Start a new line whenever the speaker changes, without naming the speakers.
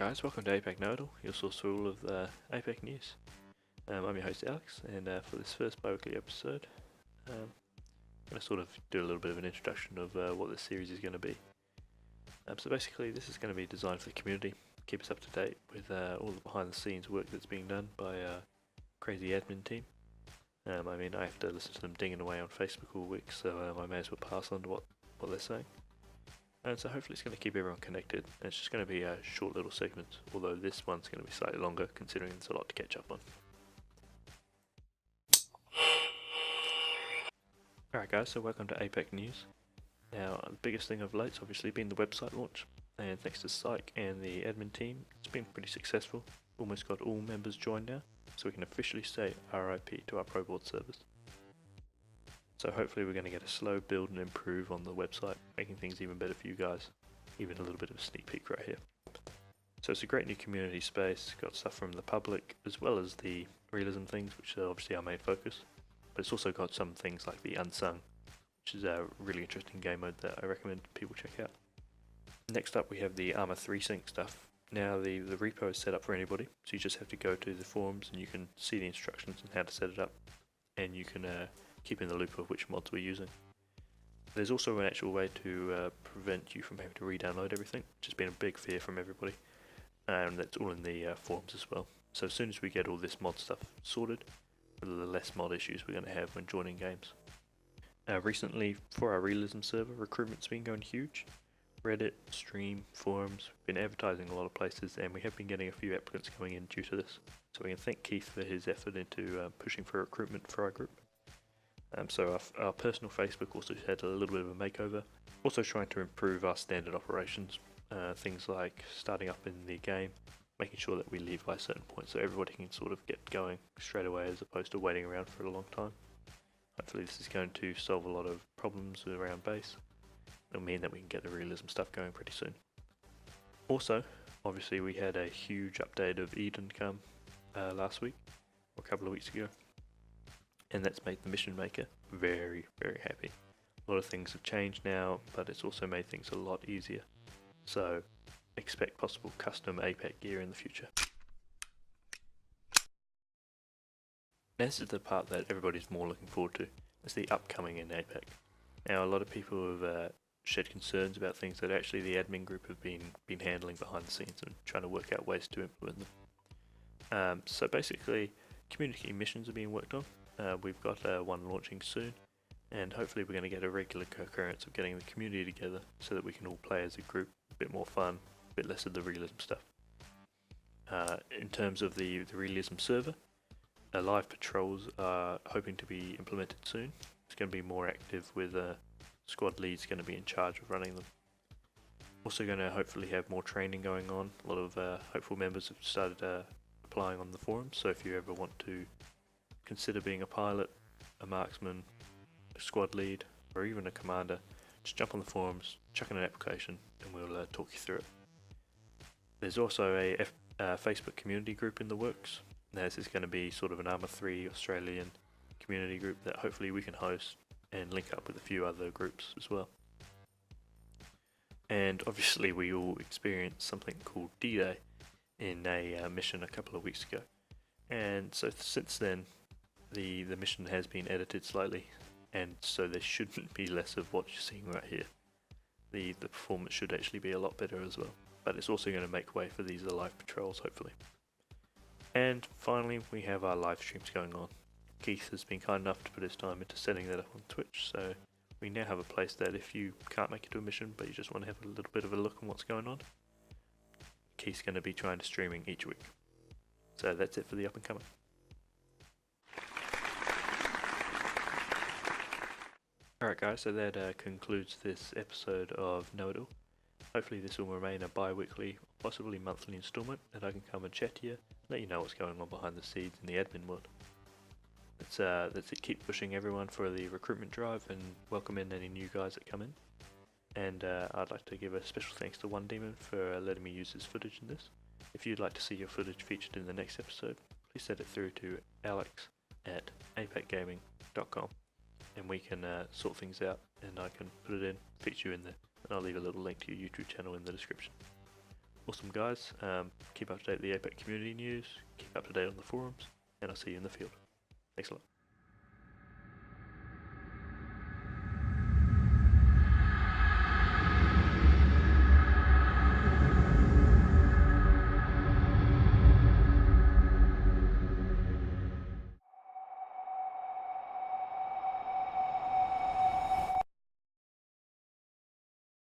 Guys, welcome to APAC Nodal, your source for all of the APAC news. I'm your host Alex, and for this first bi-weekly episode, I'm going to sort of do a little bit of an introduction of what this series is going to be. So basically this is going to be designed for the community, keep us up to date with all the behind the scenes work that's being done by a crazy admin team. I mean, I have to listen to them dinging away on Facebook all week, so I may as well pass on to what they're saying. And so hopefully it's going to keep everyone connected, and it's just going to be a short little segment, although this one's going to be slightly longer considering there's a lot to catch up on. Alright guys, so welcome to APAC News. Now the biggest thing of late's obviously been the website launch, and thanks to Psych and the admin team, it's been pretty successful. Almost got all members joined now, so we can officially say RIP to our Pro Board servers. So hopefully we're going to get a slow build and improve on the website, making things even better for you guys. Even a little bit of a sneak peek right here. So it's a great new community space, got stuff from the public as well as the realism things, which are obviously our main focus. But it's also got some things like the Unsung, which is a really interesting game mode that I recommend people check out. Next up we have the Arma 3 Sync stuff. Now the repo is set up for anybody, so you just have to go to the forums and you can see the instructions on how to set it up, and you can keep in the loop of which mods we're using. There's also an actual way to prevent you from having to re-download everything, which has been a big fear from everybody, and that's all in the forums as well. So as soon as we get all this mod stuff sorted, the less mod issues we're going to have when joining games. Recently, for our realism server, recruitment's been going huge. Reddit, stream, forums, we've been advertising a lot of places, and we have been getting a few applicants coming in due to this. So we can thank Keith for his effort into pushing for recruitment for our group. So our personal Facebook also had a little bit of a makeover. Also trying to improve our standard operations, things like starting up in the game, making sure that we leave by a certain point so everybody can sort of get going straight away as opposed to waiting around for a long time. Hopefully this is going to solve a lot of problems around base. It'll mean that we can get the realism stuff going pretty soon. Also, obviously we had a huge update of Eden come last week, or a couple of weeks ago. And that's made the mission maker very, very happy. A lot of things have changed now, but it's also made things a lot easier. So expect possible custom APAC gear in the future. Now this is the part that everybody's more looking forward to. It's the upcoming in APAC. Now a lot of people have shed concerns about things that actually the admin group have been handling behind the scenes and trying to work out ways to implement them. So basically, community missions are being worked on. We've got one launching soon, and hopefully we're going to get a regular occurrence of getting the community together so that we can all play as a group, a bit more fun, a bit less of the realism stuff. In terms of the realism server, live patrols are hoping to be implemented soon. It's going to be more active with squad leads going to be in charge of running them. Also going to hopefully have more training going on. A lot of hopeful members have started applying on the forums, so if you ever want to consider being a pilot, a marksman, a squad lead, or even a commander, just jump on the forums, chuck in an application, and we'll talk you through it. There's also a Facebook community group in the works. Now this is going to be sort of an Arma 3 Australian community group that hopefully we can host and link up with a few other groups as well. And obviously we all experienced something called D-Day in a mission a couple of weeks ago. And so since then, the mission has been edited slightly, and so there shouldn't be less of what you're seeing right here. The performance should actually be a lot better as well, but it's also going to make way for these live patrols hopefully. And finally we have our live streams going on. Keith has been kind enough to put his time into setting that up on Twitch, so we now have a place that if you can't make it to a mission but you just want to have a little bit of a look on what's going on, Keith's going to be trying to streaming each week. So that's it for the up and coming. Alright guys, so that concludes this episode of Know It All. Hopefully this will remain a bi-weekly, possibly monthly installment, and I can come and chat to you, let you know what's going on behind the scenes in the admin world. That's it, keep pushing everyone for the recruitment drive and welcome in any new guys that come in. And I'd like to give a special thanks to One Demon for letting me use his footage in this. If you'd like to see your footage featured in the next episode, please send it through to alex@apac-gaming.com. and we can sort things out, and I can put it in, feature you in there, and I'll leave a little link to your YouTube channel in the description. Awesome guys, keep up to date with the APAC community news, keep up to date on the forums, and I'll see you in the field. Thanks a lot.